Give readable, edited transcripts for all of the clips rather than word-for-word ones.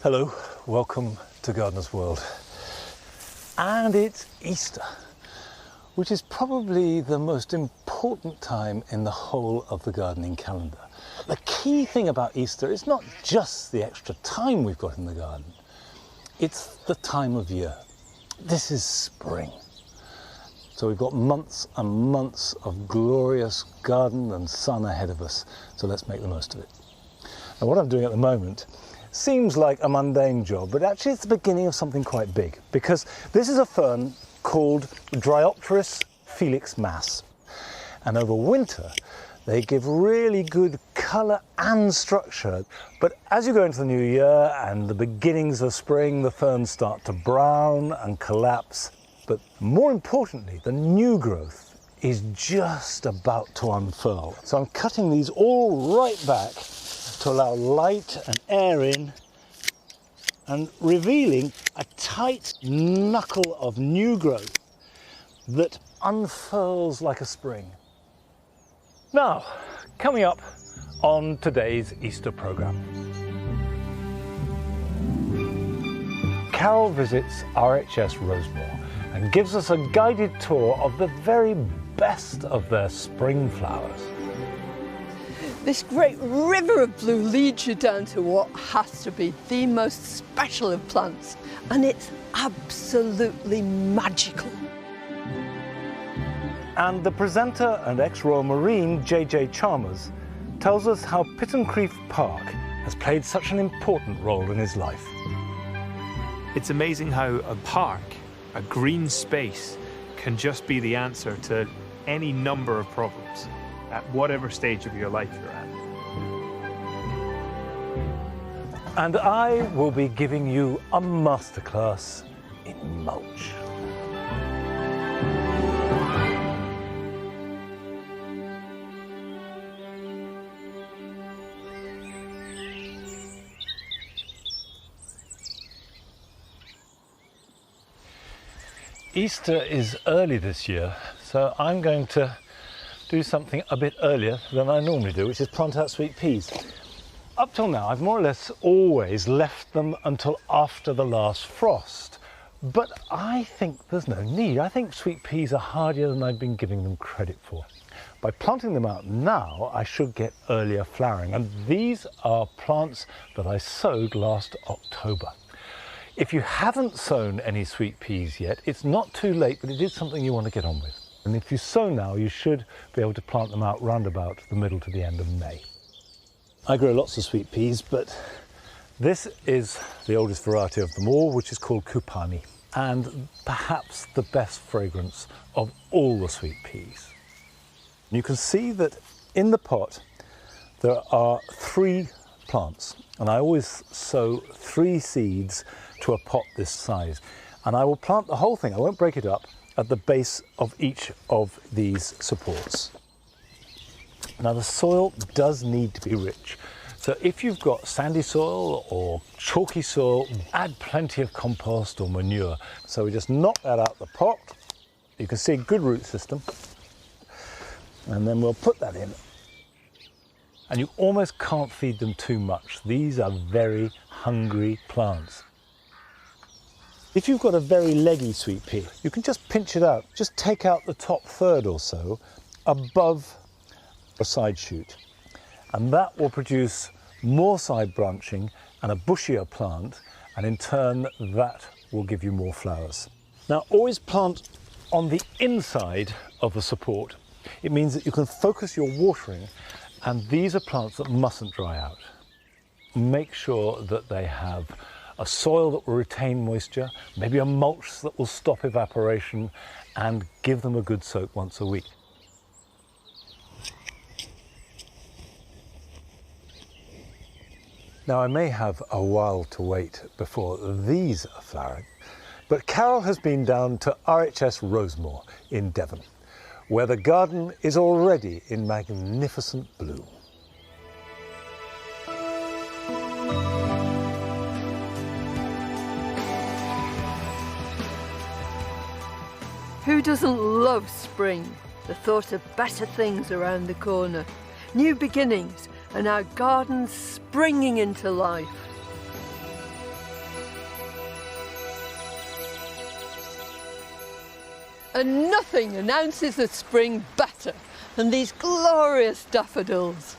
Hello, welcome to Gardener's World. And it's Easter, which is probably the most important time in the whole of the gardening calendar. The key thing about Easter is not just the extra time we've got in the garden, it's the time of year. This is spring. So we've got months and months of glorious garden and sun ahead of us, so let's make the most of it. And what I'm doing at the moment seems like a mundane job, but actually it's the beginning of something quite big, because this is a fern called Dryopteris Felix Mass. And over winter, they give really good colour and structure. But as you go into the new year and the beginnings of spring, the ferns start to brown and collapse. But more importantly, the new growth is just about to unfurl. So I'm cutting these all right back to allow light and air in, and revealing a tight knuckle of new growth that unfurls like a spring. Now, coming up on today's Easter programme. Carol visits RHS Rosemore and gives us a guided tour of the very best of their spring flowers. This great river of blue leads you down to what has to be the most special of plants, and it's absolutely magical. And the presenter and ex-Royal Marine, J.J. Chalmers, tells us how Pittencrieff Park has played such an important role in his life. It's amazing how a park, a green space, can just be the answer to any number of problems at whatever stage of your life you're at. And I will be giving you a masterclass in mulch. Easter is early this year, so I'm going to do something a bit earlier than I normally do, which is plant out sweet peas. Up till now, I've more or less always left them until after the last frost, but I think there's no need. I think sweet peas are hardier than I've been giving them credit for. By planting them out now, I should get earlier flowering, and these are plants that I sowed last October. If you haven't sown any sweet peas yet, it's not too late, but it is something you want to get on with. And if you sow now, you should be able to plant them out round about the middle to the end of May. I grow lots of sweet peas, but this is the oldest variety of them all, which is called Kupani, and perhaps the best fragrance of all the sweet peas. You can see that in the pot there are 3 plants, and I always sow 3 seeds to a pot this size, and I will plant the whole thing, I won't break it up, at the base of each of these supports. Now the soil does need to be rich, so if you've got sandy soil or chalky soil, add plenty of compost or manure. So we just knock that out the pot. You can see a good root system, and then we'll put that in. And you almost can't feed them too much. These are very hungry plants. If you've got a very leggy sweet pea, you can just pinch it out. Just take out the top third or so above a side shoot. And that will produce more side branching and a bushier plant, and in turn that will give you more flowers. Now always plant on the inside of the support. It means that you can focus your watering, and these are plants that mustn't dry out. Make sure that they have a soil that will retain moisture, maybe a mulch that will stop evaporation, and give them a good soak once a week. Now I may have a while to wait before these are flowering, but Carol has been down to RHS Rosemore in Devon, where the garden is already in magnificent bloom. Who doesn't love spring? The thought of better things around the corner, new beginnings, and our gardens springing into life. And nothing announces the spring better than these glorious daffodils.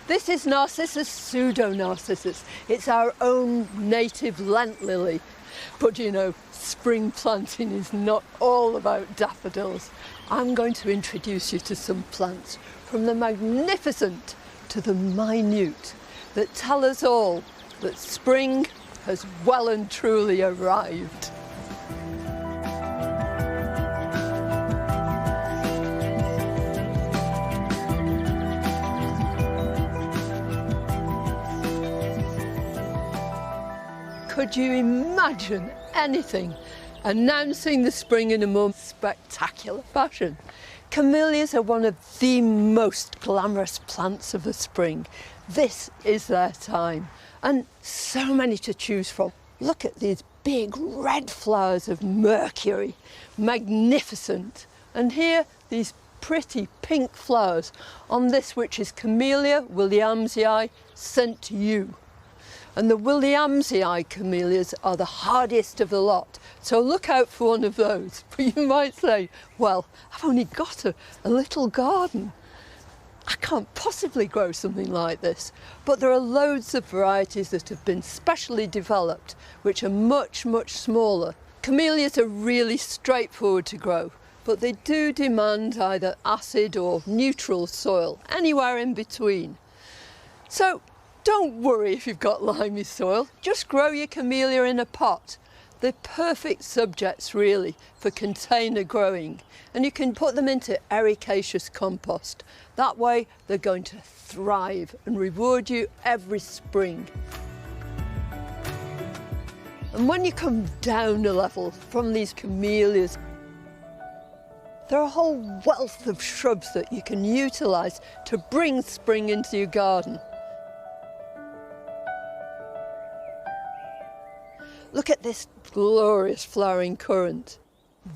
This is Narcissus pseudo-narcissus. It's our own native Lent lily. But you know, spring planting is not all about daffodils. I'm going to introduce you to some plants, from the magnificent to the minute, that tell us all that spring has well and truly arrived. Could you imagine anything announcing the spring in a more spectacular fashion? Camellias are one of the most glamorous plants of the spring. This is their time, and so many to choose from. Look at these big red flowers of Mercury, magnificent. And here, these pretty pink flowers on this, which is Camellia williamsii, sent to you. And the Williamsii camellias are the hardiest of the lot, so look out for one of those. But you might say, well, I've only got a little garden. I can't possibly grow something like this. But there are loads of varieties that have been specially developed, which are much, much smaller. Camellias are really straightforward to grow, but they do demand either acid or neutral soil, anywhere in between. So don't worry if you've got limey soil, just grow your camellia in a pot. They're perfect subjects really for container growing, and you can put them into ericaceous compost. That way they're going to thrive and reward you every spring. And when you come down a level from these camellias, there are a whole wealth of shrubs that you can utilise to bring spring into your garden. Look at this glorious flowering currant.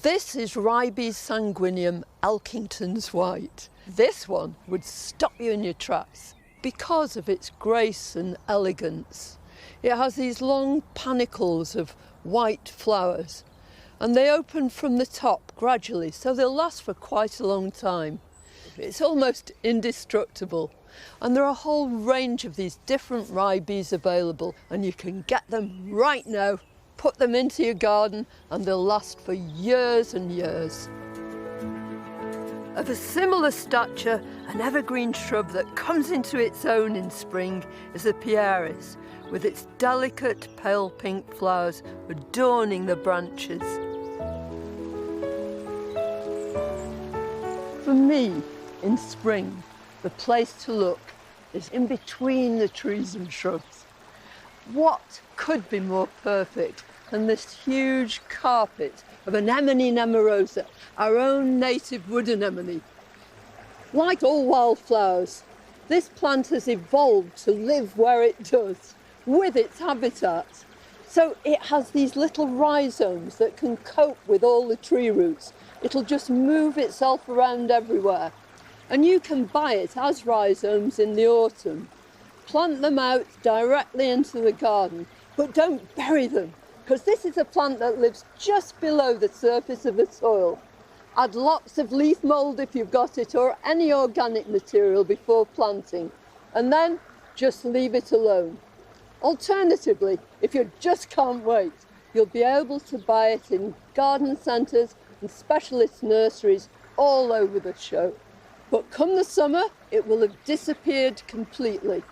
This is Ribes sanguineum Elkington's white. This one would stop you in your tracks because of its grace and elegance. It has these long panicles of white flowers, and they open from the top gradually, so they'll last for quite a long time. It's almost indestructible. And there are a whole range of these different ribes available, and you can get them right now, put them into your garden, and they'll last for years and years. Of a similar stature, an evergreen shrub that comes into its own in spring is the pieris, with its delicate pale pink flowers adorning the branches. For me, in spring, the place to look is in between the trees and shrubs. What could be more perfect than this huge carpet of anemone nemorosa, our own native wood anemone? Like all wildflowers, this plant has evolved to live where it does, with its habitat. So it has these little rhizomes that can cope with all the tree roots. It'll just move itself around everywhere. And you can buy it as rhizomes in the autumn. Plant them out directly into the garden, but don't bury them, because this is a plant that lives just below the surface of the soil. Add lots of leaf mould if you've got it, or any organic material before planting, and then just leave it alone. Alternatively, if you just can't wait, you'll be able to buy it in garden centres and specialist nurseries all over the show. But come the summer, it will have disappeared completely.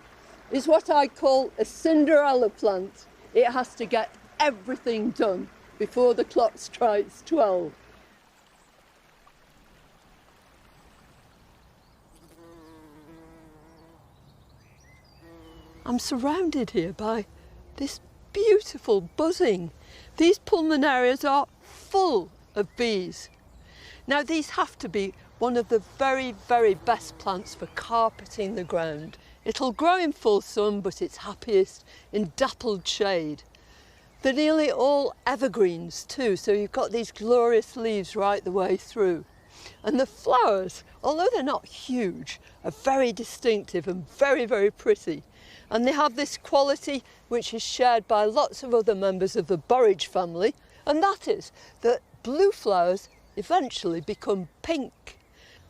It's what I call a Cinderella plant. It has to get everything done before the clock strikes 12. I'm surrounded here by this beautiful buzzing. These pulmonarias are full of bees. Now, these have to be one of the very, very best plants for carpeting the ground. It'll grow in full sun, but it's happiest in dappled shade. They're nearly all evergreens too, so you've got these glorious leaves right the way through. And the flowers, although they're not huge, are very distinctive and very, very pretty. And they have this quality which is shared by lots of other members of the borage family, and that is that blue flowers eventually become pink.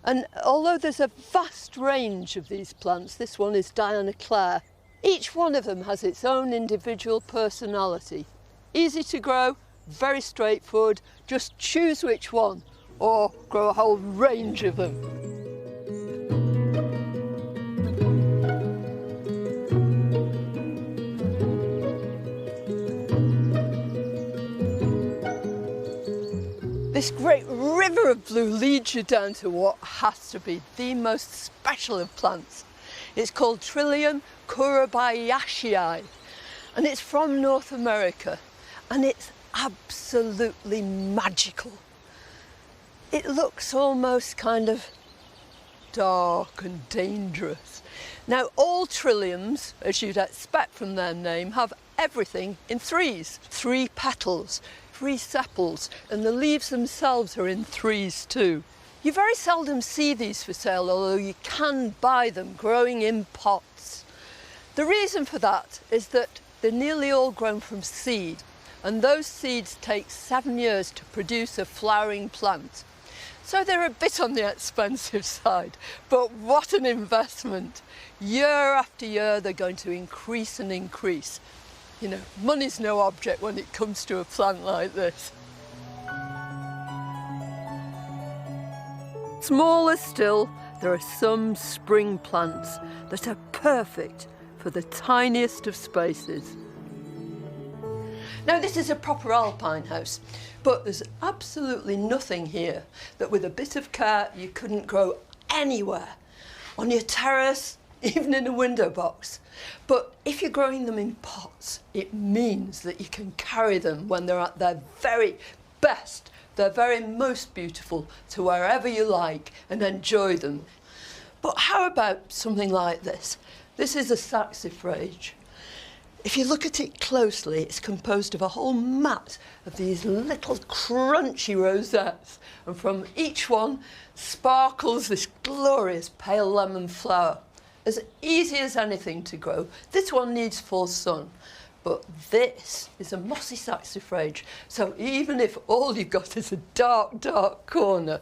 And although there's a vast range of these plants, this one is Diana Clare, each one of them has its own individual personality. Easy to grow, very straightforward, just choose which one or grow a whole range of them. This great river of blue leads you down to what has to be the most special of plants. It's called Trillium Kurobayaceae, and it's from North America, and it's absolutely magical. It looks almost kind of dark and dangerous. Now, all trilliums, as you'd expect from their name, have everything in threes. 3 petals, 3 sepals, and the leaves themselves are in threes too. You very seldom see these for sale, although you can buy them growing in pots. The reason for that is that they're nearly all grown from seed, and those seeds take 7 years to produce a flowering plant. So they're a bit on the expensive side, but what an investment. Year after year, they're going to increase and increase. You know, money's no object when it comes to a plant like this. Smaller still, there are some spring plants that are perfect for the tiniest of spaces. Now, this is a proper alpine house, but there's absolutely nothing here that with a bit of care you couldn't grow anywhere. On your terrace, even in a window box. But if you're growing them in pots, it means that you can carry them when they're at their very best, their very most beautiful, to wherever you like and enjoy them. But how about something like this? This is a saxifrage. If you look at it closely, it's composed of a whole mat of these little crunchy rosettes, and from each one sparkles this glorious pale lemon flower. As easy as anything to grow. This one needs full sun, but this is a mossy saxifrage, so even if all you've got is a dark, dark corner,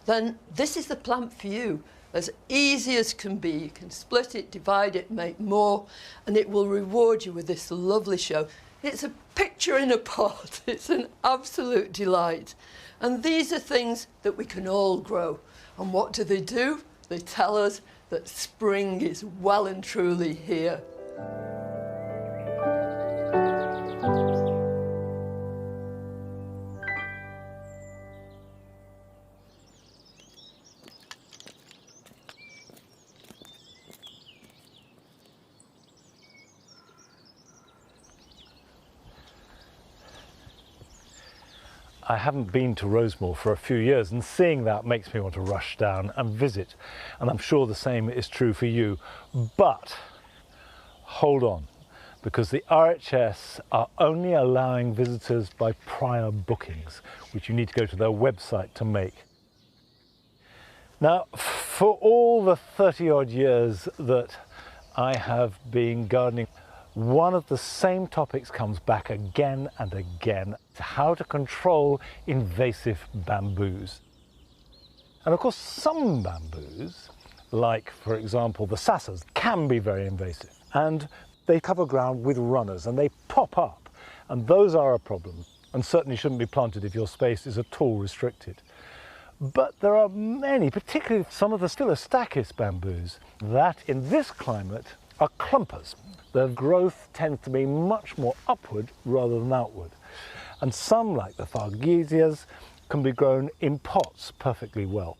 then this is the plant for you. As easy as can be. You can split it, divide it, make more, and it will reward you with this lovely show. It's a picture in a pot. It's an absolute delight. And these are things that we can all grow. And what do? They tell us that spring is well and truly here. I haven't been to Rosemore for a few years, and seeing that makes me want to rush down and visit, and I'm sure the same is true for you. But hold on, because the RHS are only allowing visitors by prior bookings, which you need to go to their website to make. Now, for all the 30-odd years that I have been gardening, one of the same topics comes back again and again: how to control invasive bamboos. And of course, some bamboos, like for example the sassas, can be very invasive, and they cover ground with runners and they pop up, and those are a problem and certainly shouldn't be planted if your space is at all restricted. But there are many, particularly some of the Stylostachys bamboos, that in this climate are clumpers. Their growth tends to be much more upward rather than outward. And some, like the Fargesias, can be grown in pots perfectly well.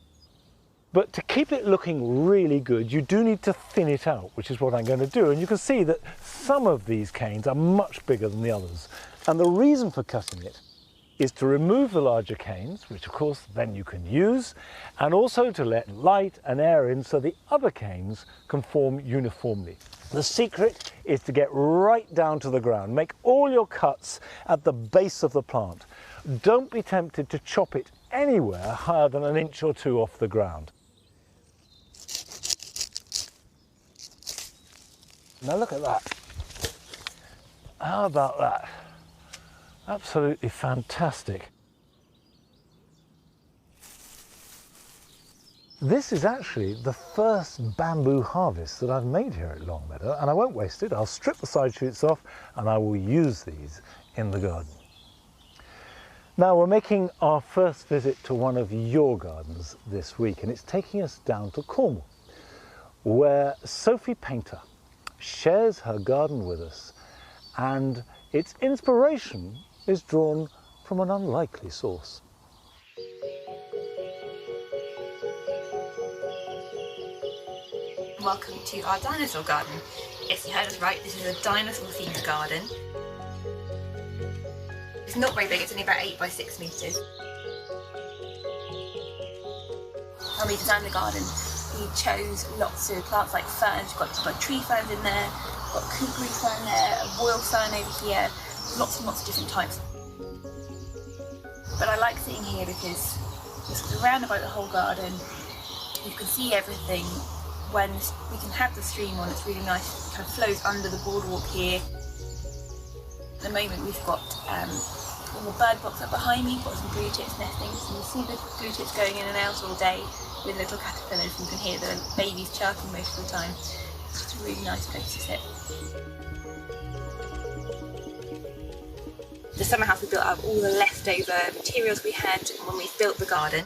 But to keep it looking really good, you do need to thin it out, which is what I'm going to do. And you can see that some of these canes are much bigger than the others. And the reason for cutting it is to remove the larger canes, which of course then you can use, and also to let light and air in so the other canes can form uniformly. The secret is to get right down to the ground. Make all your cuts at the base of the plant. Don't be tempted to chop it anywhere higher than 1 inch or 2 off the ground. Now look at that. How about that? Absolutely fantastic. This is actually the first bamboo harvest that I've made here at Longmeadow, and I won't waste it. I'll strip the side shoots off and I will use these in the garden. Now we're making our first visit to one of your gardens this week, and it's taking us down to Cornwall, where Sophie Painter shares her garden with us, and its inspiration is drawn from an unlikely source. Welcome to our dinosaur garden. Yes, you heard us right, this is a dinosaur themed garden. It's not very big, it's only about 8 by 6 metres. When we designed the garden, we chose lots of plants like ferns. We've got tree ferns in there, we've got kukri fern there, a royal fern over here, lots and lots of different types. But I like sitting here because it's around about the whole garden, you can see everything. When we can have the stream on, it's really nice. It kind of flows under the boardwalk here. At the moment we've got a little bird box up behind me, got some blue tits nesting, so you see the blue tits going in and out all day with little caterpillars, and you can hear the babies chirping most of the time. It's a really nice place to sit. The summer house we built out of all the leftover materials we had when we built the garden.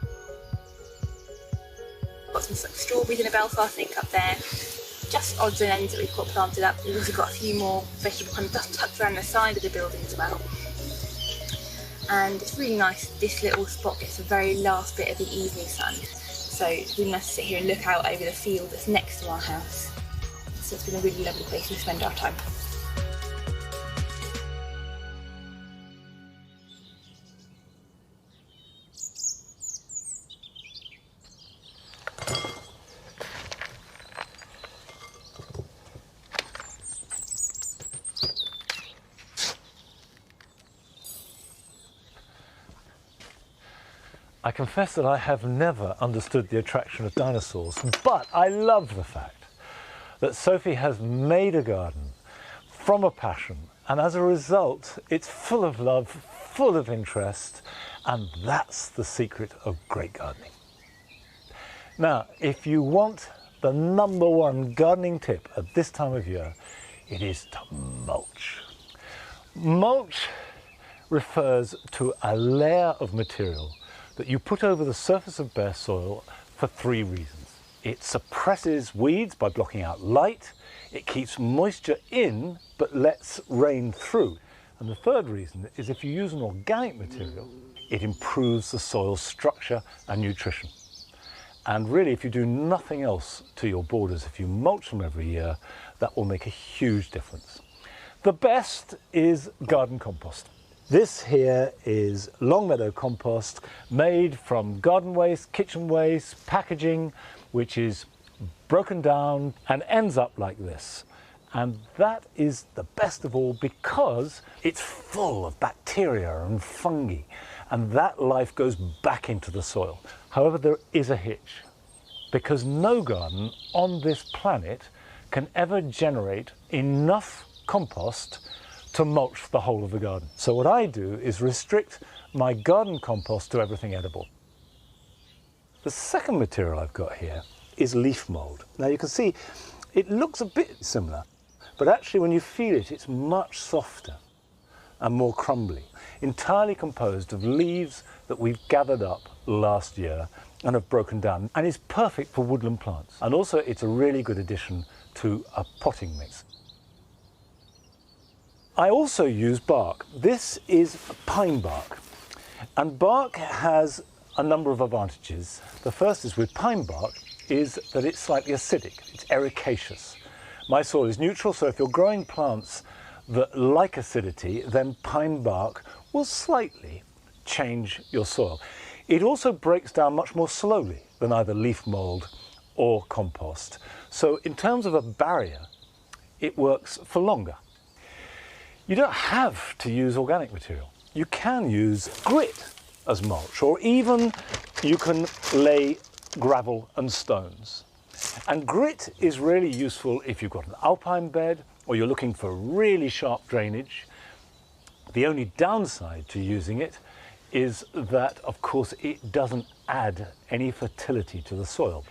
Got some strawberries in a Belfast sink up there, just odds and ends that we've got planted up. We've also got a few more vegetable kind of tucked around the side of the building as well. And it's really nice, this little spot gets the very last bit of the evening sun. So it's really nice to sit here and look out over the field that's next to our house. So it's been a really lovely place to spend our time. I confess that I have never understood the attraction of dinosaurs, but I love the fact that Sophie has made a garden from a passion, and as a result, it's full of love, full of interest, and that's the secret of great gardening. Now, if you want the #1 gardening tip at this time of year, it is to mulch. Mulch refers to a layer of material that you put over the surface of bare soil for 3 reasons. It suppresses weeds by blocking out light, it keeps moisture in but lets rain through. And the third reason is if you use an organic material, it improves the soil's structure and nutrition. And really, if you do nothing else to your borders, if you mulch them every year, that will make a huge difference. The best is garden compost. This here is Longmeadow compost made from garden waste, kitchen waste, packaging, which is broken down and ends up like this. And that is the best of all because it's full of bacteria and fungi, and that life goes back into the soil. However, there is a hitch, because no garden on this planet can ever generate enough compost to mulch the whole of the garden. So what I do is restrict my garden compost to everything edible. The second material I've got here is leaf mould. Now you can see it looks a bit similar, but actually when you feel it, it's much softer and more crumbly, entirely composed of leaves that we've gathered up last year and have broken down, and is perfect for woodland plants. And also it's a really good addition to a potting mix. I also use bark. This is pine bark, and bark has a number of advantages. The first is with pine bark is that it's slightly acidic, it's ericaceous. My soil is neutral, so if you're growing plants that like acidity, then pine bark will slightly change your soil. It also breaks down much more slowly than either leaf mould or compost. So in terms of a barrier, it works for longer. You don't have to use organic material. You can use grit as mulch, or even you can lay gravel and stones. And grit is really useful if you've got an alpine bed or you're looking for really sharp drainage. The only downside to using it is that, of course, it doesn't add any fertility to the soil.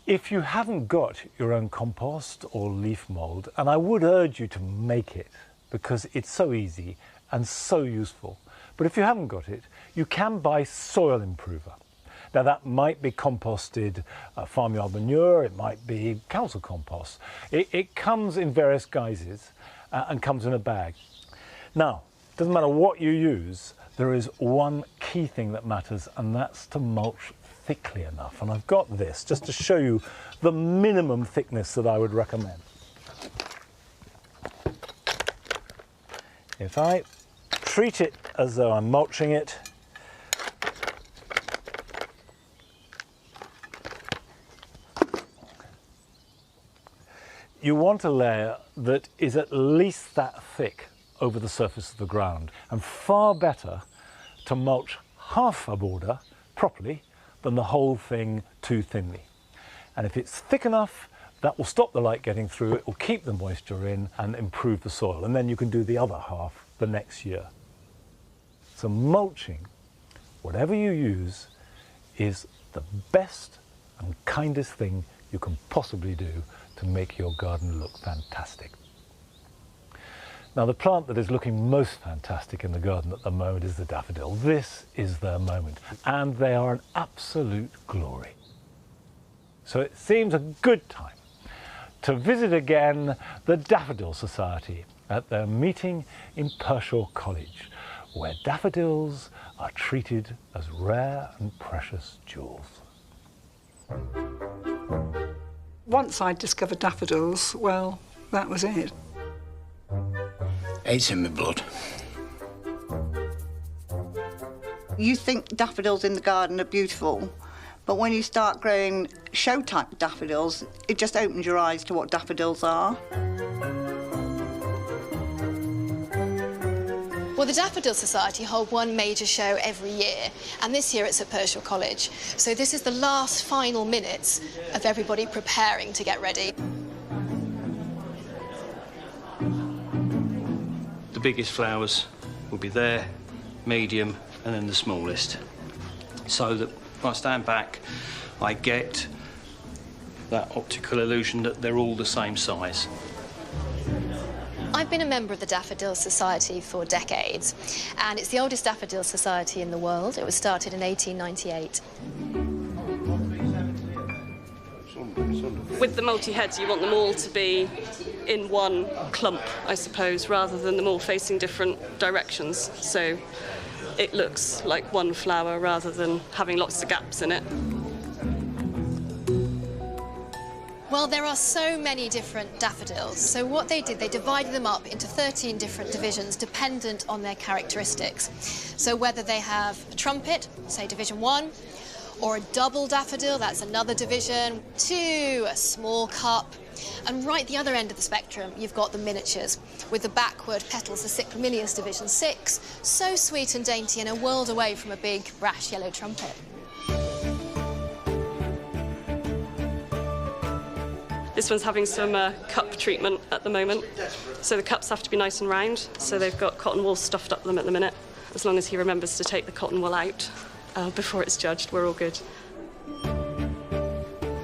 If you haven't got your own compost or leaf mould, and I would urge you to make it because it's so easy and so useful, but if you haven't got it, you can buy soil improver. Now that might be composted farmyard manure, it might be council compost. It comes in various guises and comes in a bag. Now, doesn't matter what you use, there is one key thing that matters, and that's to mulch thickly enough. And I've got this just to show you the minimum thickness that I would recommend. If I treat it as though I'm mulching it, you want a layer that is at least that thick over the surface of the ground, and far better to mulch half a border properly than the whole thing too thinly. And if it's thick enough, that will stop the light getting through, it will keep the moisture in and improve the soil, and then you can do the other half the next year. So mulching, whatever you use, is the best and kindest thing you can possibly do to make your garden look fantastic. Now, the plant that is looking most fantastic in the garden at the moment is the daffodil. This is their moment, and they are an absolute glory. So it seems a good time to visit again the Daffodil Society at their meeting in Pershaw College, where daffodils are treated as rare and precious jewels. Once I discovered daffodils, well, that was it. It's in my blood. You think daffodils in the garden are beautiful, but when you start growing show-type daffodils, it just opens your eyes to what daffodils are. Well, the Daffodil Society hold one major show every year, and this year it's at Pershaw College. So this is the last final minutes of everybody preparing to get ready. The biggest flowers will be there, medium, and then the smallest. So that when I stand back, I get that optical illusion that they're all the same size. I've been a member of the Daffodil Society for decades, and it's the oldest daffodil society in the world. It was started in 1898. With the multi-heads, you want them all to be in one clump, I suppose, rather than them all facing different directions. So it looks like one flower rather than having lots of gaps in it. Well, there are so many different daffodils. So what they did, they divided them up into 13 different divisions dependent on their characteristics. So whether they have a trumpet, say division 1, or a double daffodil, that's another division, 2, a small cup, and right at the other end of the spectrum, you've got the miniatures, with the backward petals, the cyclamilius division 6, so sweet and dainty and a world away from a big, brash yellow trumpet. This one's having some cup treatment at the moment. So the cups have to be nice and round, so they've got cotton wool stuffed up them at the minute. As long as he remembers to take the cotton wool out before it's judged, we're all good.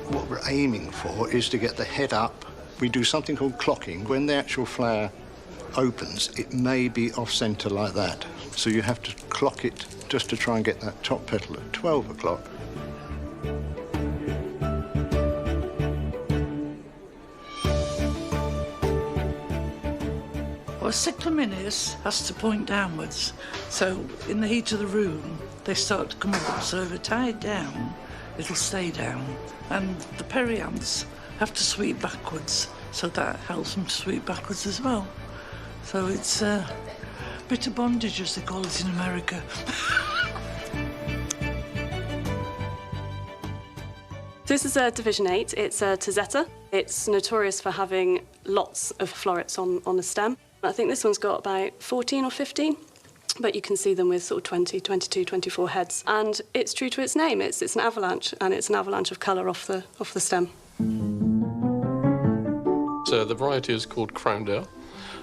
What we're aiming for is to get the head up. We do something called clocking. When the actual flower opens, it may be off-centre like that. So you have to clock it just to try and get that top petal at 12 o'clock. Well, cyclamilius has to point downwards, so in the heat of the room they start to come up, so if I tie it down it'll stay down, and the perianths have to sweep backwards, so that helps them to sweep backwards as well. So it's a bit of bondage, as they call it in America. This is a Division 8, it's a Tazetta. It's notorious for having lots of florets on a stem. I think this one's got about 14 or 15, but you can see them with sort of 20, 22, 24 heads. And it's true to its name, it's an avalanche, and it's an avalanche of colour off the stem. So the variety is called Crowndale.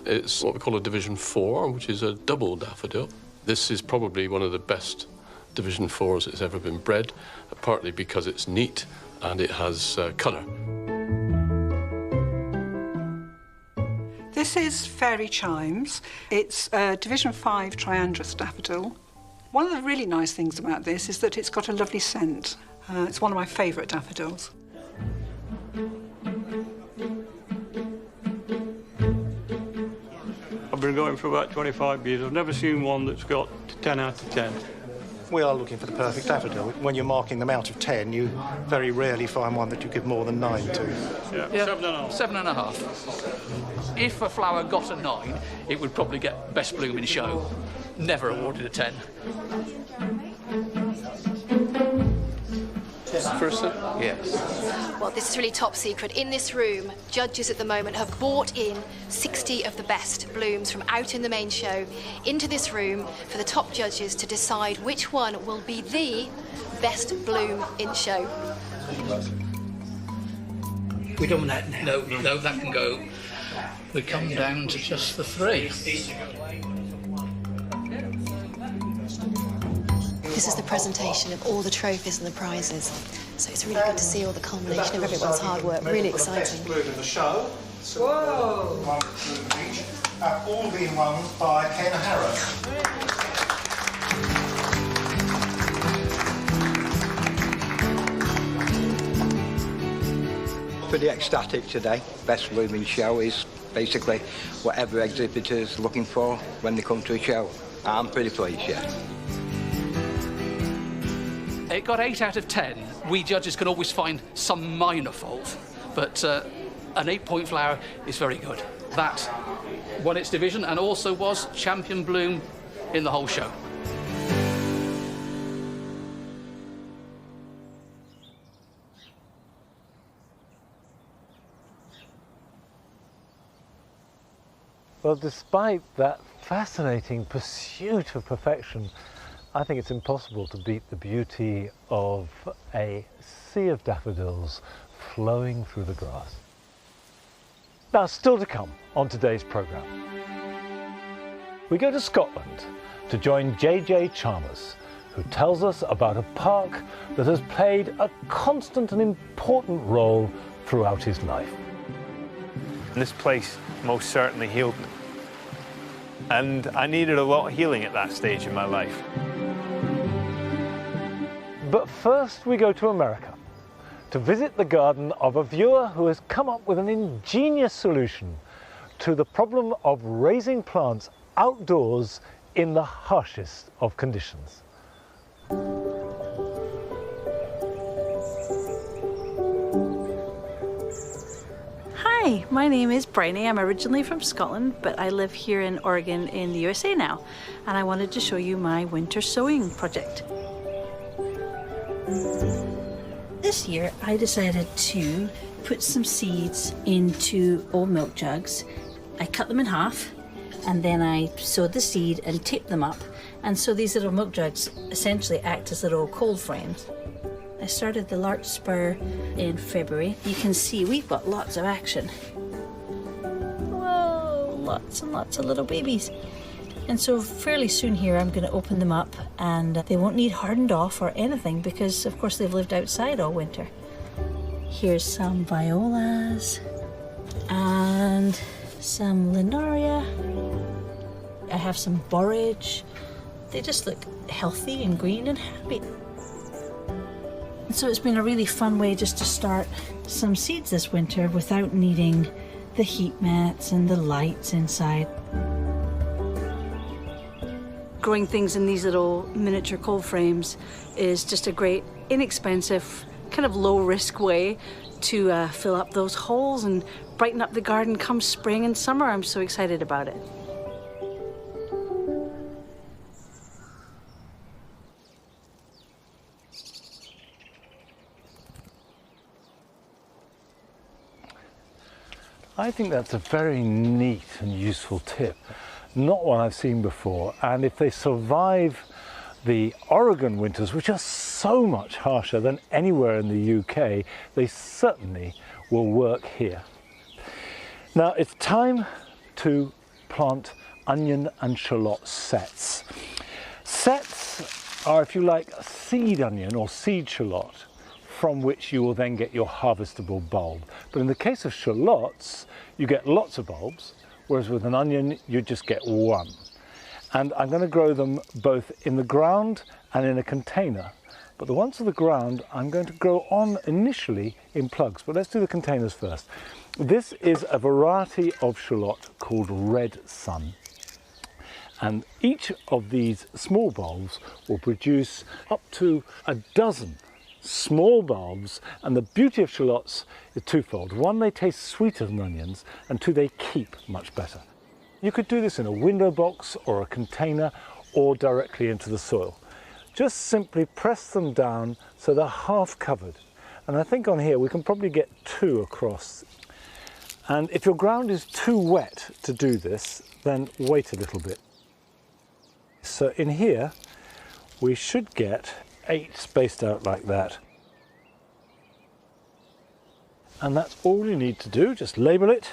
It's what we call a Division 4, which is a double daffodil. This is probably one of the best Division 4s that's ever been bred, partly because it's neat and it has colour. This is Fairy Chimes. It's a Division 5 Triandrous daffodil. One of the really nice things about this is that it's got a lovely scent. It's one of my favourite daffodils. I've been going for about 25 years. I've never seen one that's got 10 out of 10. We are looking for the perfect daffodil. When you're marking them out of 10, you very rarely find one that you give more than 9 to. Yeah, 7.5. 7.5. If a flower got a 9, it would probably get best bloom in show. Never awarded a 10. Yes. Well, this is really top secret. In this room, judges at the moment have brought in 60 of the best blooms from out in the main show into this room for the top judges to decide which one will be the best bloom in show. We don't want that now. No, that can go. We come down to just the 3. This is the presentation of all the trophies and the prizes. So it's really good to see all the culmination of everyone's hard work. Really exciting. Bloom in the show. Whoa! One bloom each. All being won by Ken Harrow. Pretty ecstatic today. Best blooming show is basically whatever exhibitor's looking for when they come to a show. I'm pretty pleased, yeah. It got 8 out of 10. We judges can always find some minor fault, but an 8-point flower is very good. That won its division and also was champion bloom in the whole show. Well, despite that fascinating pursuit of perfection, I think it's impossible to beat the beauty of a sea of daffodils flowing through the grass. Now, still to come on today's programme. We go to Scotland to join JJ Chalmers, who tells us about a park that has played a constant and important role throughout his life. And this place most certainly healed me. And I needed a lot of healing at that stage in my life. But first we go to America to visit the garden of a viewer who has come up with an ingenious solution to the problem of raising plants outdoors in the harshest of conditions. Hi, my name is Bryony. I'm originally from Scotland, but I live here in Oregon in the USA now, and I wanted to show you my winter sowing project. This year I decided to put some seeds into old milk jugs. I cut them in half and then I sewed the seed and taped them up, and so these little milk jugs essentially act as little cold frames. I started the larkspur in February. You can see we've got lots of action. Whoa, lots and lots of little babies. And so fairly soon here I'm going to open them up, and they won't need hardened off or anything because of course they've lived outside all winter. Here's some violas and some linaria. I have some borage. They just look healthy and green and happy. And so it's been a really fun way just to start some seeds this winter without needing the heat mats and the lights inside. Growing things in these little miniature cold frames is just a great, inexpensive, kind of low-risk way to fill up those holes and brighten up the garden come spring and summer. I'm so excited about it. I think that's a very neat and useful tip. Not one I've seen before, and if they survive the Oregon winters, which are so much harsher than anywhere in the UK, they certainly will work here. Now it's time to plant onion and shallot sets. are, if you like, a seed onion or seed shallot, from which you will then get your harvestable bulb. But in the case of shallots, you get lots of bulbs, whereas with an onion, you just get one. And I'm going to grow them both in the ground and in a container. But the ones in the ground, I'm going to grow on initially in plugs. But let's do the containers first. This is a variety of shallot called Red Sun. And each of these small bulbs will produce up to a dozen small bulbs, and the beauty of shallots is twofold. One, they taste sweeter than onions, and two, they keep much better. You could do this in a window box or a container or directly into the soil. Just simply press them down so they're half covered. And I think on here we can probably get 2 across. And if your ground is too wet to do this, then wait a little bit. So in here we should get 8 spaced out like that. And that's all you need to do, just label it,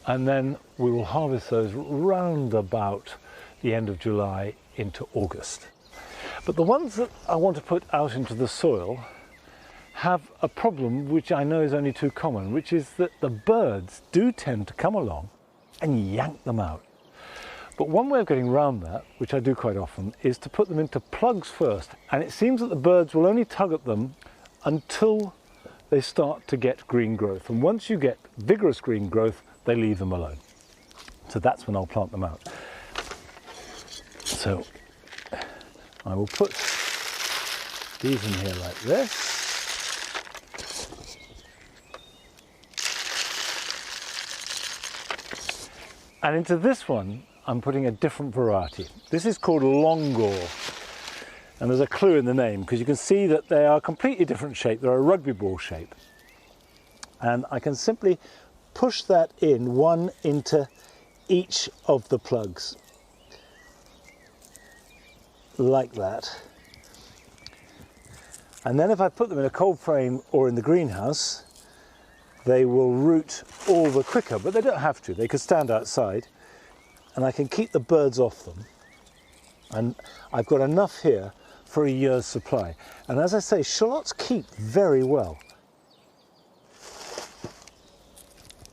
and then we will harvest those round about the end of July into August. But the ones that I want to put out into the soil have a problem which I know is only too common, which is that the birds do tend to come along and yank them out. But one way of getting around that, which I do quite often, is to put them into plugs first. And it seems that the birds will only tug at them until they start to get green growth. And once you get vigorous green growth, they leave them alone. So that's when I'll plant them out. So I will put these in here like this. And into this one, I'm putting a different variety. This is called Longor, and there's a clue in the name because you can see that they are a completely different shape. They're a rugby ball shape. And I can simply push that in, one into each of the plugs, like that. And then if I put them in a cold frame or in the greenhouse, they will root all the quicker, but they don't have to. They could stand outside. And I can keep the birds off them. And I've got enough here for a year's supply. And as I say, shallots keep very well.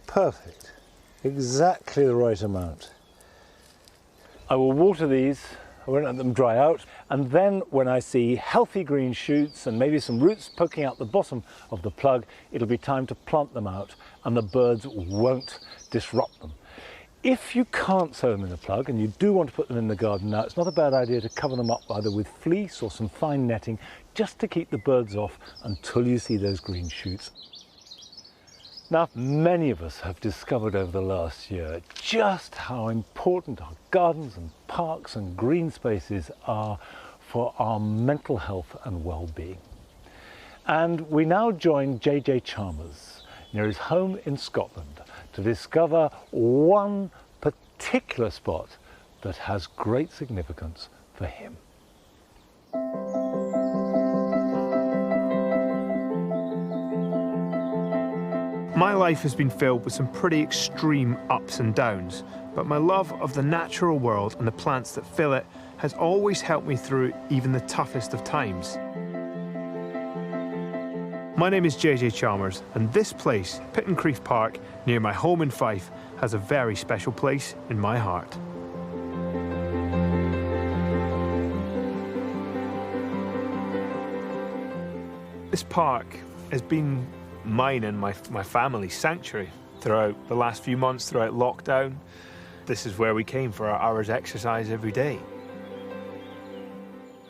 Perfect. Exactly the right amount. I will water these. I won't let them dry out. And then when I see healthy green shoots and maybe some roots poking out the bottom of the plug, it'll be time to plant them out and the birds won't disrupt them. If you can't sow them in a plug and you do want to put them in the garden now, it's not a bad idea to cover them up either with fleece or some fine netting just to keep the birds off until you see those green shoots. Now, many of us have discovered over the last year just how important our gardens and parks and green spaces are for our mental health and well-being. And we now join JJ Chalmers near his home in Scotland to discover one particular spot that has great significance for him. My life has been filled with some pretty extreme ups and downs, but my love of the natural world and the plants that fill it has always helped me through even the toughest of times. My name is JJ Chalmers, and this place, Pittencrieff Park, near my home in Fife, has a very special place in my heart. This park has been mine and my family's sanctuary throughout the last few months, throughout lockdown. This is where we came for our hours exercise every day.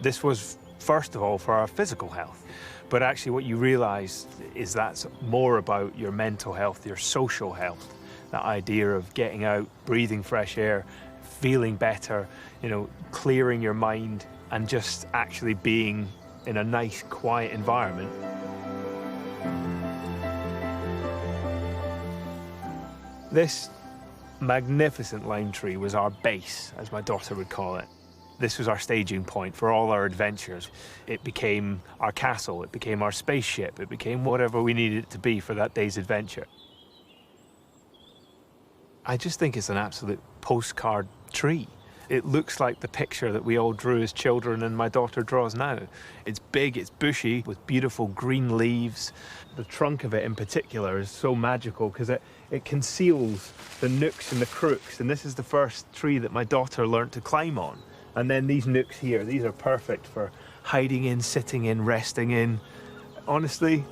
This was, first of all, for our physical health. But actually what you realise is that's more about your mental health, your social health. That idea of getting out, breathing fresh air, feeling better, you know, clearing your mind and just actually being in a nice, quiet environment. This magnificent lime tree was our base, as my daughter would call it. This was our staging point for all our adventures. It became our castle, it became our spaceship, it became whatever we needed it to be for that day's adventure. I just think it's an absolute postcard tree. It looks like the picture that we all drew as children and my daughter draws now. It's big, it's bushy, with beautiful green leaves. The trunk of it in particular is so magical because it conceals the nooks and the crooks, and this is the first tree that my daughter learnt to climb on. And then these nooks here, these are perfect for hiding in, sitting in, resting in. Honestly,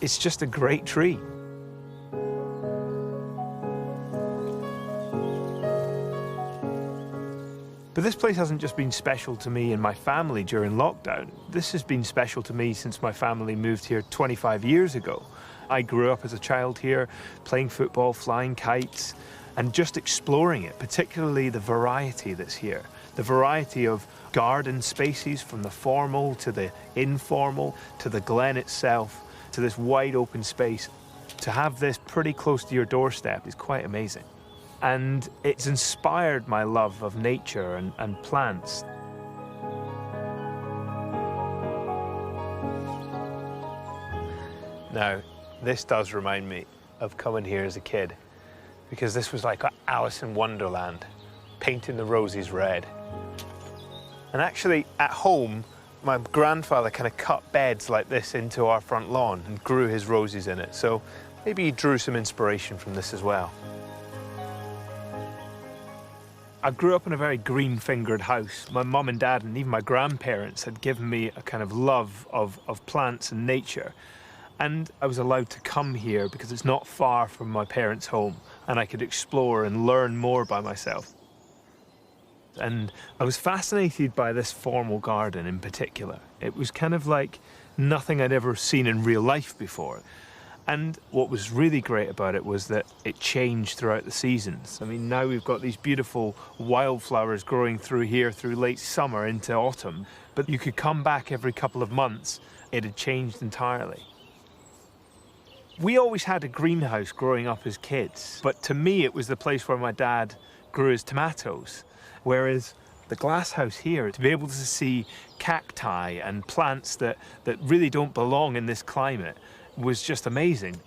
it's just a great tree. But this place hasn't just been special to me and my family during lockdown. This has been special to me since my family moved here 25 years ago. I grew up as a child here, playing football, flying kites, and just exploring it, particularly the variety that's here. The variety of garden spaces, from the formal to the informal, to the glen itself, to this wide open space. To have this pretty close to your doorstep is quite amazing. And it's inspired my love of nature and plants. Now, this does remind me of coming here as a kid, because this was like Alice in Wonderland, painting the roses red. And actually, at home, my grandfather kind of cut beds like this into our front lawn and grew his roses in it. So maybe he drew some inspiration from this as well. I grew up in a very green-fingered house. My mum and dad and even my grandparents had given me a kind of love of plants and nature. And I was allowed to come here because it's not far from my parents' home, and I could explore and learn more by myself. And I was fascinated by this formal garden in particular. It was kind of like nothing I'd ever seen in real life before. And what was really great about it was that it changed throughout the seasons. I mean, now we've got these beautiful wildflowers growing through here through late summer into autumn, but you could come back every couple of months, it had changed entirely. We always had a greenhouse growing up as kids, but to me it was the place where my dad grew his tomatoes, whereas the glass house here, to be able to see cacti and plants that really don't belong in this climate, was just amazing.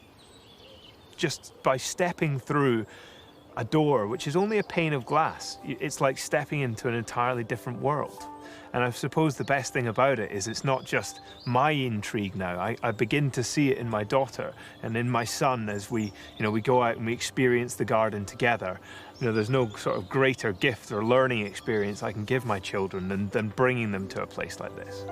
Just by stepping through a door, which is only a pane of glass, it's like stepping into an entirely different world. And I suppose the best thing about it is it's not just my intrigue now. I begin to see it in my daughter and in my son as we go out and we experience the garden together. There's no sort of greater gift or learning experience I can give my children than bringing them to a place like this.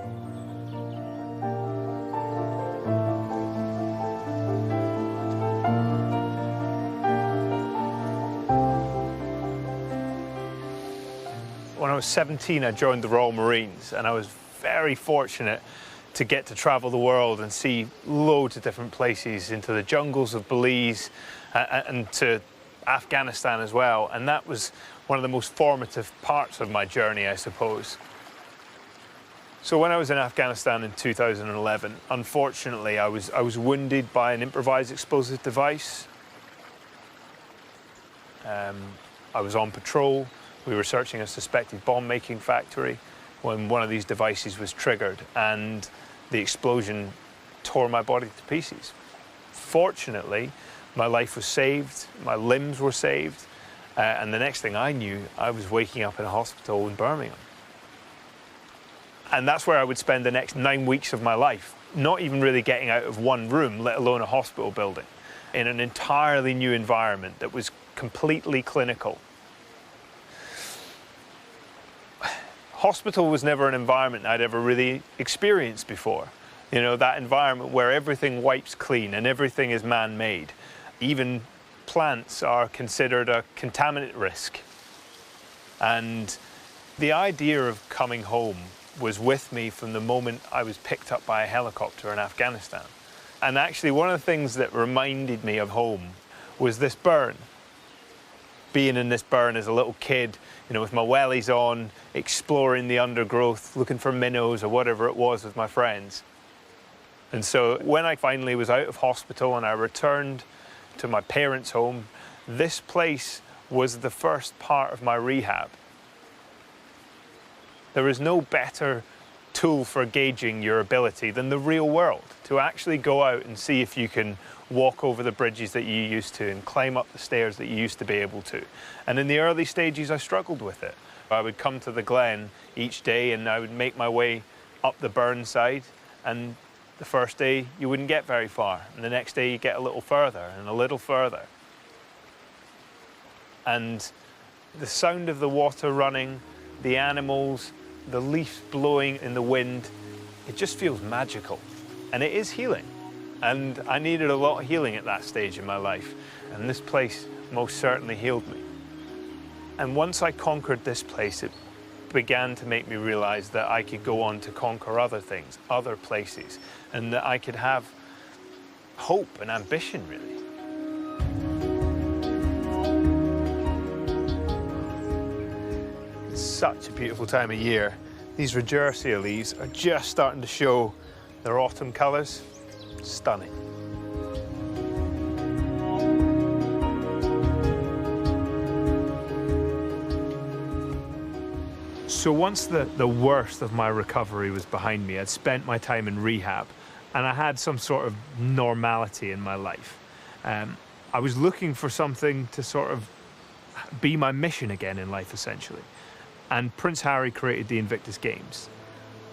When I was 17, I joined the Royal Marines, and I was very fortunate to get to travel the world and see loads of different places, into the jungles of Belize and to Afghanistan as well. And that was one of the most formative parts of my journey, I suppose. So when I was in Afghanistan in 2011, unfortunately, I was wounded by an improvised explosive device. I was on patrol. We were searching a suspected bomb-making factory when one of these devices was triggered, and the explosion tore my body to pieces. Fortunately, my life was saved, my limbs were saved, and the next thing I knew, I was waking up in a hospital in Birmingham. And that's where I would spend the next 9 weeks of my life, not even really getting out of one room, let alone a hospital building, in an entirely new environment that was completely clinical. Hospital was never an environment I'd ever really experienced before. That environment where everything wipes clean and everything is man-made. Even plants are considered a contaminant risk. And the idea of coming home was with me from the moment I was picked up by a helicopter in Afghanistan. And actually, one of the things that reminded me of home was this burn. Being in this burn as a little kid, with my wellies on, exploring the undergrowth, looking for minnows or whatever it was with my friends. And so when I finally was out of hospital and I returned to my parents' home, this place was the first part of my rehab. There is no better tool for gauging your ability than the real world, to actually go out and see if you can walk over the bridges that you used to and climb up the stairs that you used to be able to. And in the early stages, I struggled with it. I would come to the glen each day and I would make my way up the burn side, and the first day you wouldn't get very far, and the next day you get a little further and a little further. And the sound of the water running, the animals, the leaves blowing in the wind, it just feels magical. And it is healing. And I needed a lot of healing at that stage in my life, and this place most certainly healed me. And once I conquered this place, it began to make me realize that I could go on to conquer other things, other places, and that I could have hope and ambition, really. It's such a beautiful time of year. These regersea leaves are just starting to show their autumn colours. Stunning. So once the worst of my recovery was behind me, I'd spent my time in rehab and I had some sort of normality in my life. I was looking for something to sort of be my mission again in life, essentially. And Prince Harry created the Invictus Games.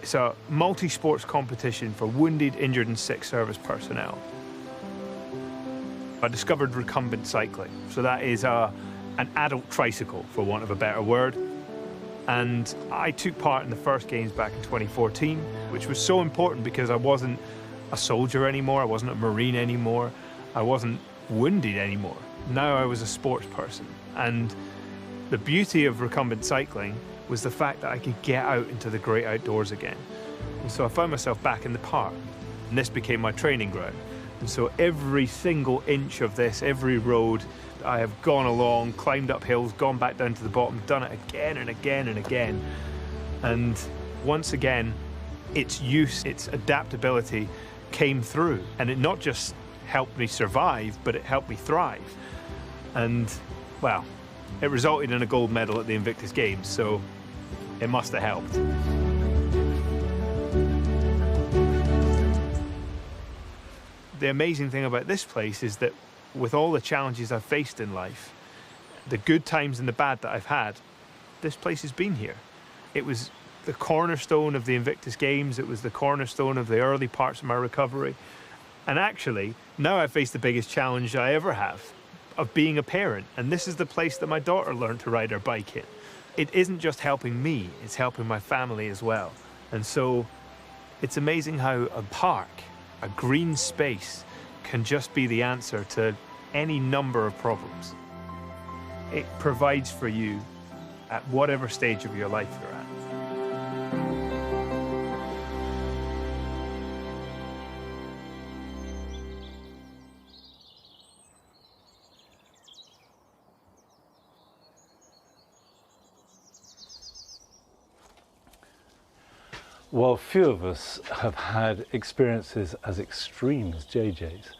It's a multi-sports competition for wounded, injured and sick service personnel. I discovered recumbent cycling. So that is an adult tricycle, for want of a better word. And I took part in the first games back in 2014, which was so important because I wasn't a soldier anymore, I wasn't a Marine anymore, I wasn't wounded anymore. Now I was a sports person. And the beauty of recumbent cycling was the fact that I could get out into the great outdoors again. And so I found myself back in the park, and this became my training ground. And so every single inch of this, every road, I have gone along, climbed up hills, gone back down to the bottom, done it again and again and again. And once again, its use, its adaptability came through. And it not just helped me survive, but it helped me thrive. And, well, it resulted in a gold medal at the Invictus Games, so it must have helped. The amazing thing about this place is that with all the challenges I've faced in life, the good times and the bad that I've had, this place has been here. It was the cornerstone of the Invictus Games, it was the cornerstone of the early parts of my recovery. And actually, now I face the biggest challenge I ever have, of being a parent, and this is the place that my daughter learned to ride her bike in. It isn't just helping me, it's helping my family as well. And so it's amazing how a park, a green space, can just be the answer to any number of problems. It provides for you at whatever stage of your life you're at. Well, few of us have had experiences as extreme as JJ's.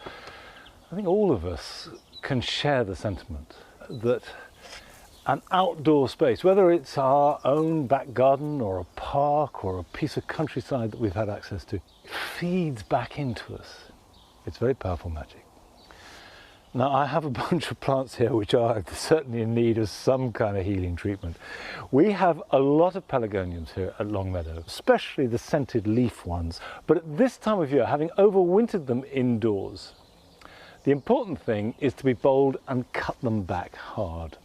I think all of us can share the sentiment that an outdoor space, whether it's our own back garden or a park or a piece of countryside that we've had access to, feeds back into us. It's very powerful magic. Now, I have a bunch of plants here which are certainly in need of some kind of healing treatment. We have a lot of pelargoniums here at Longmeadow, especially the scented leaf ones. But at this time of year, having overwintered them indoors, the important thing is to be bold and cut them back hard.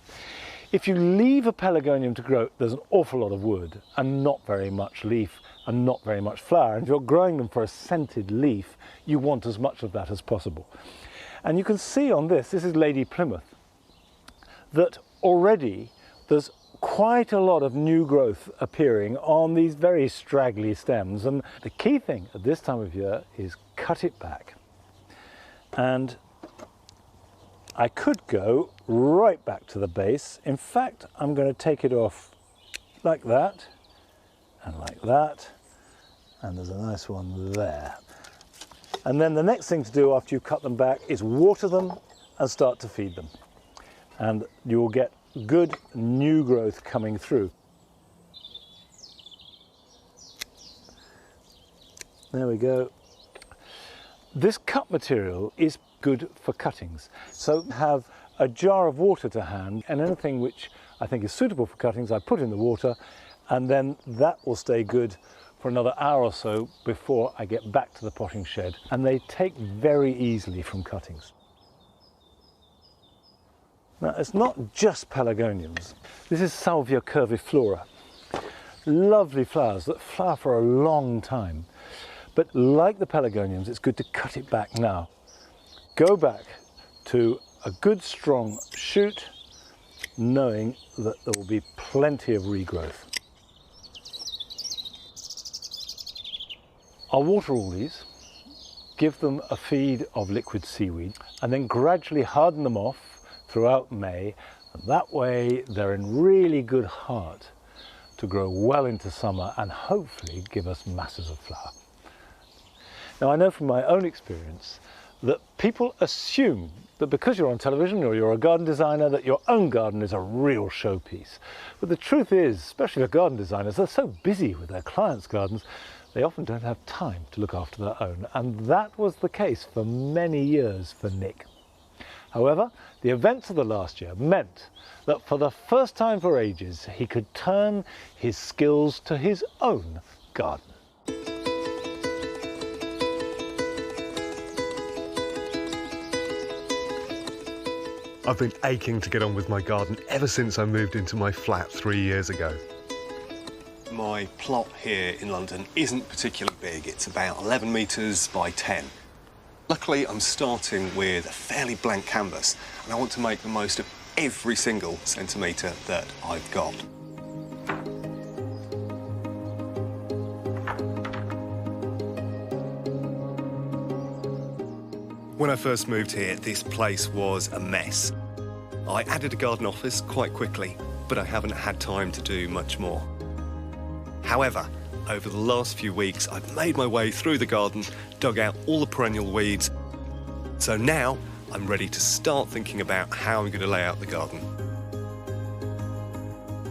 If you leave a pelargonium to grow, there's an awful lot of wood and not very much leaf and not very much flower. And if you're growing them for a scented leaf, you want as much of that as possible. And you can see on this is Lady Plymouth, that already there's quite a lot of new growth appearing on these very straggly stems. And the key thing at this time of year is cut it back. And I could go right back to the base. In fact, I'm going to take it off like that and like that. And there's a nice one there. And then the next thing to do after you cut them back is water them and start to feed them. And you will get good new growth coming through. There we go. This cut material is good for cuttings. So have a jar of water to hand and anything which I think is suitable for cuttings, I put in the water, and then that will stay good for another hour or so before I get back to the potting shed. And they take very easily from cuttings. Now, it's not just pelargoniums. This is Salvia curviflora. Lovely flowers that flower for a long time. But like the pelargoniums, it's good to cut it back now. Go back to a good strong shoot, knowing that there will be plenty of regrowth. I'll water all these, give them a feed of liquid seaweed, and then gradually harden them off throughout May. And that way they're in really good heart to grow well into summer and hopefully give us masses of flower. Now, I know from my own experience that people assume that because you're on television or you're a garden designer that your own garden is a real showpiece. But the truth is, especially for garden designers, they're so busy with their clients' gardens, they often don't have time to look after their own. And that was the case for many years for Nick. However, the events of the last year meant that for the first time for ages, he could turn his skills to his own garden. I've been aching to get on with my garden ever since I moved into my flat 3 years ago. My plot here in London isn't particularly big. It's about 11 metres by 10. Luckily, I'm starting with a fairly blank canvas, and I want to make the most of every single centimetre that I've got. When I first moved here, this place was a mess. I added a garden office quite quickly, but I haven't had time to do much more. However, over the last few weeks, I've made my way through the garden, dug out all the perennial weeds. So now I'm ready to start thinking about how I'm going to lay out the garden.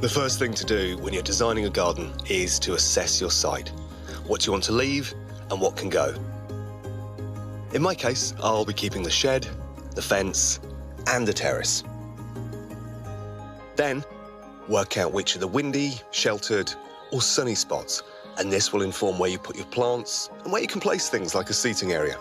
The first thing to do when you're designing a garden is to assess your site. What do you want to leave and what can go? In my case, I'll be keeping the shed, the fence, and the terrace. Then, work out which are the windy, sheltered, or sunny spots, and this will inform where you put your plants and where you can place things like a seating area.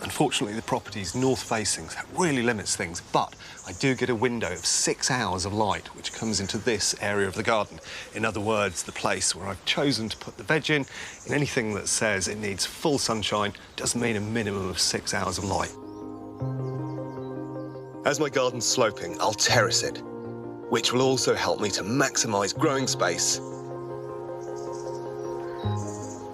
Unfortunately, the property's north-facing, so that really limits things, but I do get a window of 6 hours of light, which comes into this area of the garden. In other words, the place where I've chosen to put the veg in. And anything that says it needs full sunshine does mean a minimum of 6 hours of light. As my garden's sloping, I'll terrace it, which will also help me to maximise growing space.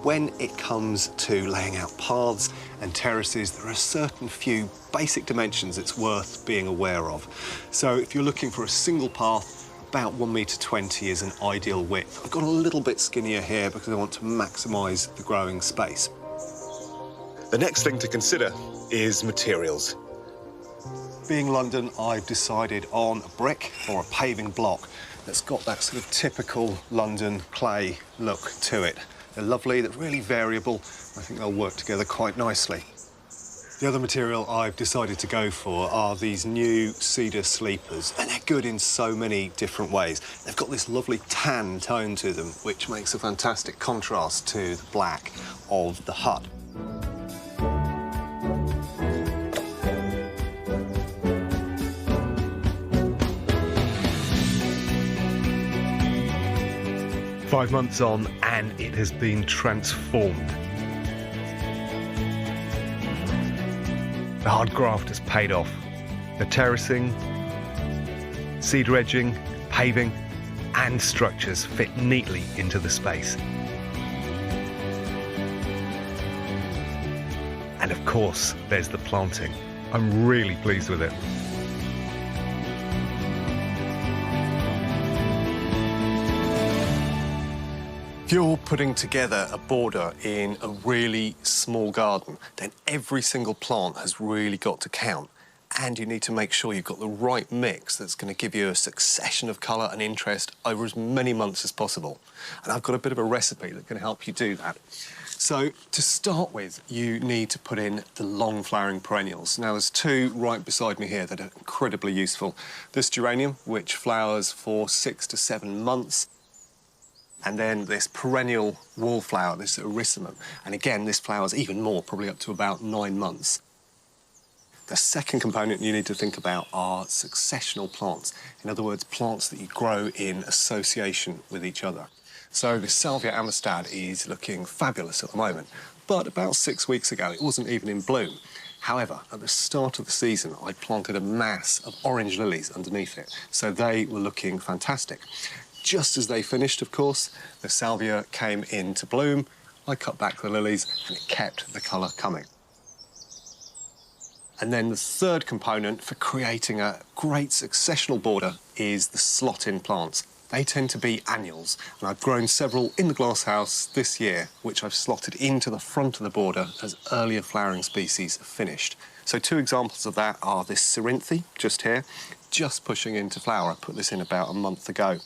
When it comes to laying out paths and terraces, there are a certain few basic dimensions it's worth being aware of. So if you're looking for a single path, about 1.20 meters is an ideal width. I've got a little bit skinnier here because I want to maximise the growing space. The next thing to consider is materials. Being London, I've decided on a brick or a paving block that's got that sort of typical London clay look to it. They're lovely, they're really variable. I think they'll work together quite nicely. The other material I've decided to go for are these new cedar sleepers, and they're good in so many different ways. They've got this lovely tan tone to them, which makes a fantastic contrast to the black of the hut. "5 months on, and it has been transformed. The hard graft has paid off. The terracing, cedar edging, paving, and structures fit neatly into the space. And of course, there's the planting. I'm really pleased with it. If you're putting together a border in a really small garden, then every single plant has really got to count. And you need to make sure you've got the right mix that's going to give you a succession of colour and interest over as many months as possible. And I've got a bit of a recipe that can help you do that. So, to start with, you need to put in the long flowering perennials. Now, there's two right beside me here that are incredibly useful. This geranium, which flowers for 6 to 7 months, and then this perennial wallflower, this erysimum. And again, this flowers even more, probably up to about 9 months. The second component you need to think about are successional plants. In other words, plants that you grow in association with each other. So the Salvia amistad is looking fabulous at the moment, but about 6 weeks ago it wasn't even in bloom. However, at the start of the season, I planted a mass of orange lilies underneath it, so they were looking fantastic. Just as they finished, of course, the Salvia came into bloom. I cut back the lilies and it kept the colour coming. And then the third component for creating a great successional border is the slot-in plants. They tend to be annuals, and I've grown several in the glasshouse this year, which I've slotted into the front of the border as earlier flowering species have finished. So 2 examples of that are this Cerinthe, just here, just pushing into flower. I put this in about a month ago.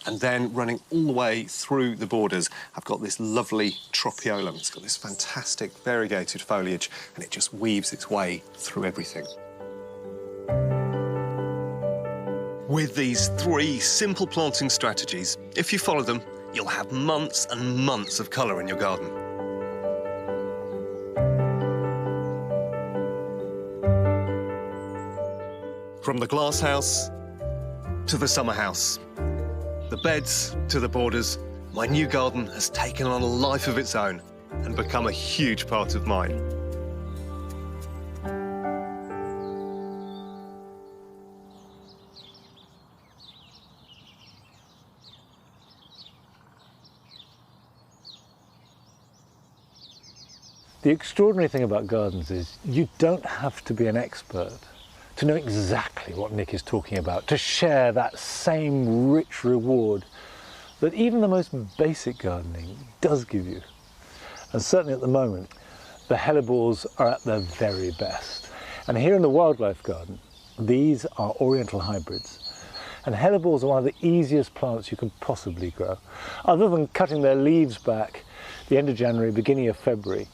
And then running all the way through the borders, I've got this lovely Tropiolum. It's got this fantastic variegated foliage, and it just weaves its way through everything. With these 3 simple planting strategies, if you follow them, you'll have months and months of colour in your garden. From the glasshouse to the summer house, the beds to the borders, my new garden has taken on a life of its own and become a huge part of mine. The extraordinary thing about gardens is you don't have to be an expert to know exactly what Nick is talking about, to share that same rich reward that even the most basic gardening does give you. And certainly at the moment, the hellebores are at their very best. And here in the wildlife garden, these are oriental hybrids. And hellebores are one of the easiest plants you can possibly grow. Other than cutting their leaves back the end of January, beginning of February,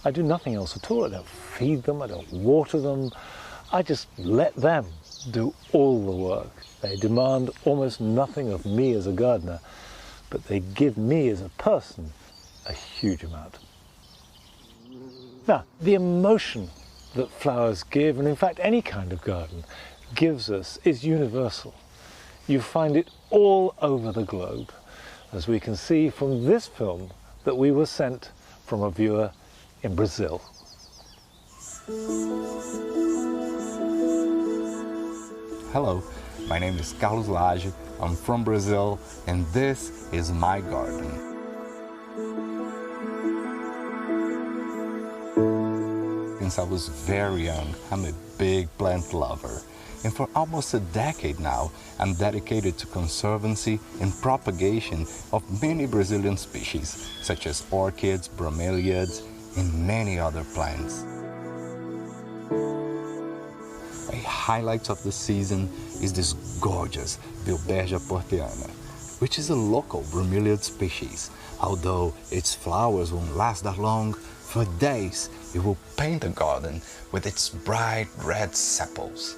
I do nothing else at all. I don't feed them, I don't water them. I just let them do all the work. They demand almost nothing of me as a gardener, but they give me as a person a huge amount. Now, the emotion that flowers give, and in fact any kind of garden gives us, is universal. You find it all over the globe, as we can see from this film that we were sent from a viewer in Brazil. Hello, my name is Carlos Lage, I'm from Brazil, and this is my garden. Since I was very young, I'm a big plant lover. And for almost a decade now, I'm dedicated to conservancy and propagation of many Brazilian species, such as orchids, bromeliads, and many other plants. A highlight of the season is this gorgeous Bilbergia porteana, which is a local bromeliad species. Although its flowers won't last that long, for days it will paint the garden with its bright red sepals.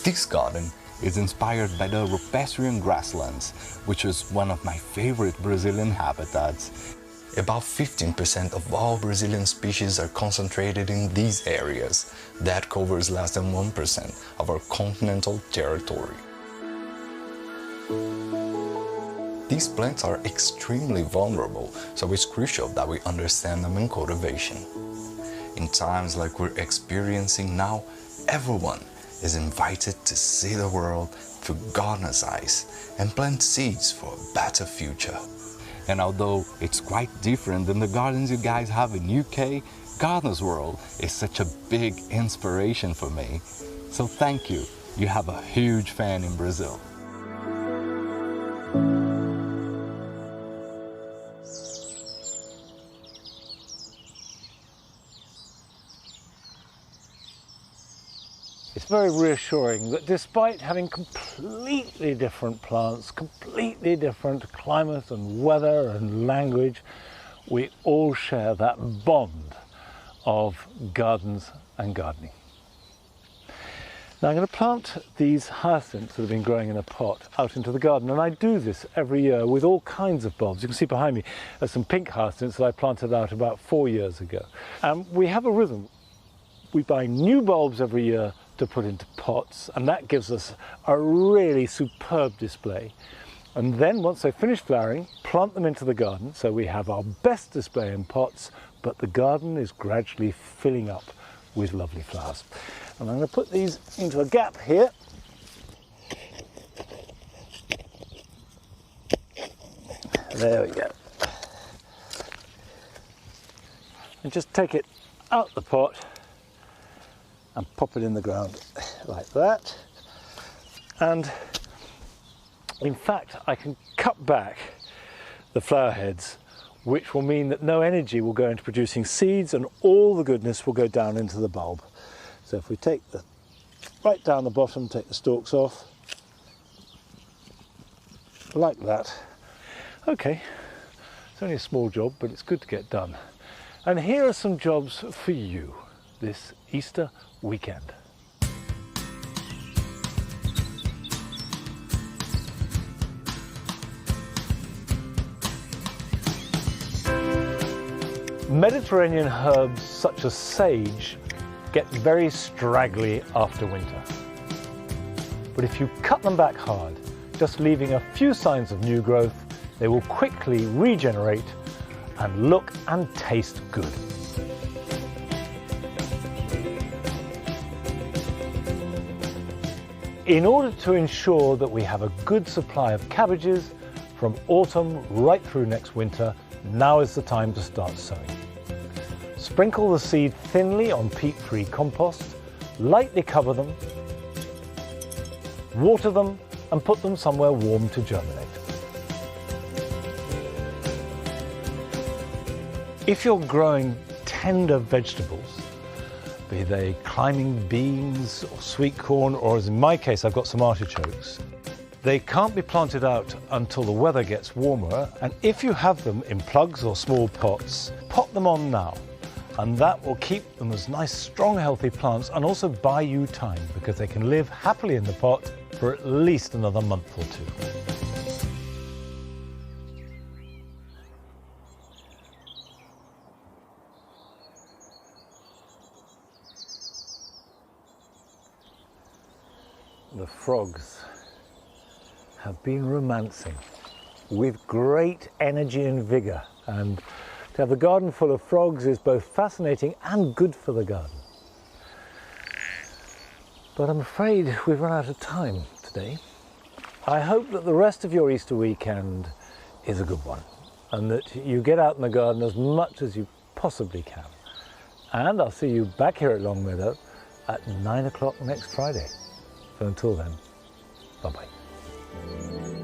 This garden is inspired by the rupestриan grasslands, which is one of my favorite Brazilian habitats. About 15% of all Brazilian species are concentrated in these areas. That covers less than 1% of our continental territory. These plants are extremely vulnerable, so it's crucial that we understand them in cultivation. In times like we're experiencing now, everyone is invited to see the world through gardener's eyes and plant seeds for a better future. And although it's quite different than the gardens you guys have in UK, Gardener's World is such a big inspiration for me. So thank you. You have a huge fan in Brazil. It's very reassuring that despite having completely different plants, completely different climate and weather and language, we all share that bond of gardens and gardening. Now I'm going to plant these hyacinths that have been growing in a pot out into the garden, and I do this every year with all kinds of bulbs. You can see behind me there's some pink hyacinths that I planted out about 4 years ago. And we have a rhythm. We buy new bulbs every year to put into pots, and that gives us a really superb display. And then once they finish flowering, plant them into the garden, so we have our best display in pots, but the garden is gradually filling up with lovely flowers. And I'm going to put these into a gap here. There we go. And just take it out the pot and pop it in the ground like that. And in fact, I can cut back the flower heads, which will mean that no energy will go into producing seeds and all the goodness will go down into the bulb. So if we take the right down the bottom, take the stalks off, like that. Okay, it's only a small job, but it's good to get done. And here are some jobs for you this Easter weekend. Mediterranean herbs such as sage get very straggly after winter. But if you cut them back hard, just leaving a few signs of new growth, they will quickly regenerate and look and taste good. In order to ensure that we have a good supply of cabbages from autumn right through next winter, now is the time to start sowing. Sprinkle the seed thinly on peat-free compost, lightly cover them, water them and put them somewhere warm to germinate. If you're growing tender vegetables, be they climbing beans or sweet corn, or as in my case I've got some artichokes, they can't be planted out until the weather gets warmer, and if you have them in plugs or small pots, pot them on now. And that will keep them as nice, strong, healthy plants and also buy you time because they can live happily in the pot for at least another month or two. The frogs have been romancing with great energy and vigour, and to have the garden full of frogs is both fascinating and good for the garden. But I'm afraid we've run out of time today. I hope that the rest of your Easter weekend is a good one and that you get out in the garden as much as you possibly can. And I'll see you back here at Longmeadow at 9 o'clock next Friday. So until then, bye-bye.